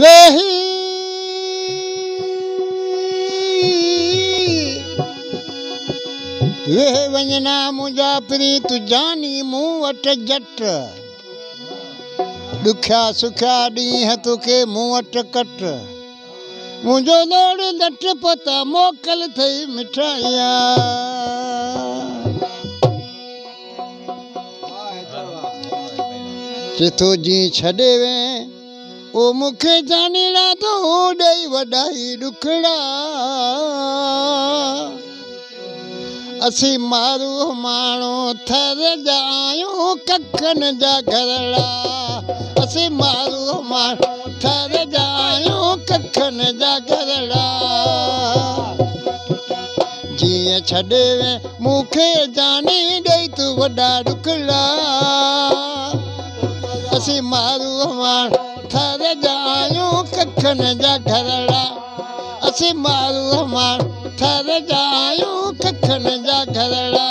वेही वेह वञना मुंहिंजा प्रीत जानी मूं वटि जट ॾुखिया सुखिया ॾींहं तोखे मूं वटि कट मुंहिंजो लोड़ लट पता मोकल थई मिठाइया चिथो जी छॾे वे ओ मूंखे जानीड़ा तो ॾेई वॾाई ॾुखड़ा असी मारू माण्हू थर जा आहियूं कखनि जा घरड़ा असी मारू माण्हू थर जा आहियूं कखनि जा घरड़ा जीअं छॾे वे मूंखे जानी ॾेई तूं वॾा ॾुखड़ा असी मारू माण्हू थर जा आहियूं कखनि जा घरड़ा असी मारू माण्हू थर जा आहियूं कखनि जा घरड़ा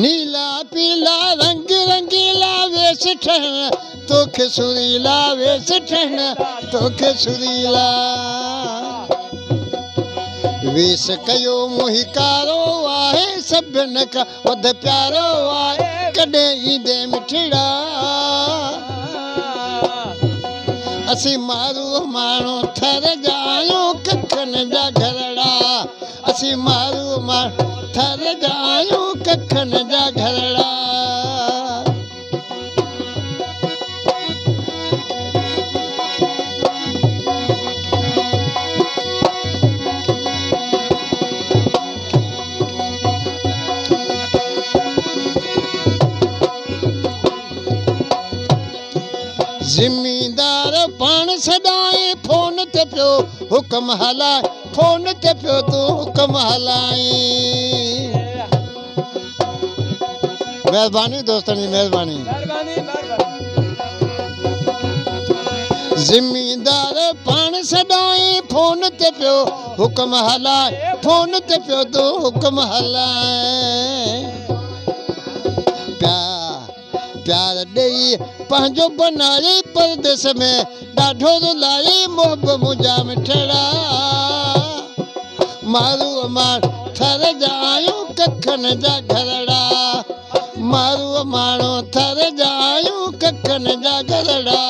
नीला पीला रंग रंगीला वेश ठहन तोखे सुरीला वेश ठहन तोखे सुरीला वेश कयो मोहिकारो आहे सभिनि खां वधि प्यारो आहे कॾहिं ईंदे मिठड़ा असी मारू माण्हू थर जा आहियूं कखनि जा घरड़ा असी मारू माण्हू थर जा आहियूं कखनि जा घरड़ा ज़िमीदार पाण सदाई फोन ते पियो हुकम हलाए फोन ते पियो तूं हुकम हलाई महिरबानी दोस्तनि जी महिरबानी ज़िमीदार पाण सदाई फोन ते पियो हुकम हलाए फोन ते पियो तूं हुकम हलाए प्यार ॾेई पंहिंजो बनाए परदेस में ॾाढो रुलाई मोहब मुंहिंजा मिठड़ा मारू माण्हू थर जा आहियूं कखनि जा घरड़ा मारू माण्हू थर जा आहियूं कखनि जा घरड़ा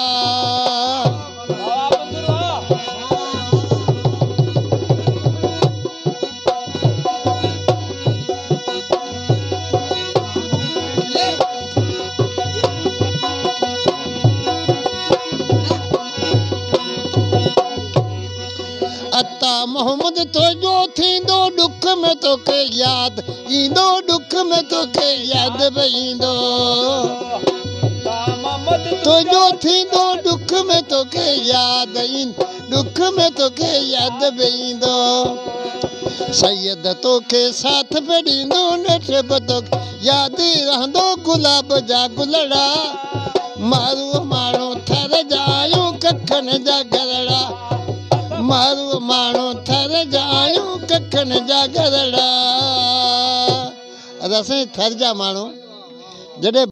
अता मोहम्मद तुंहिंजो थींदो ॾुख में तोखे यादि ईंदो ॾुख में तोखे यादि बि ईंदो तुंहिंजो थींदो ॾुख में तोखे यादि ॾुख में तोखे यादि बि ईंदो सैयद तोखे साथ बि ॾींदो नेठ बि तोखे यादि रहंदो गुलाब जा गुलड़ा मारू माण्हू थर जा आहियूं कखनि जा घरड़ा मारू माण्हू थर जा आहियूं कखनि जा घरड़ा असां थर जा माण्हू जॾहिं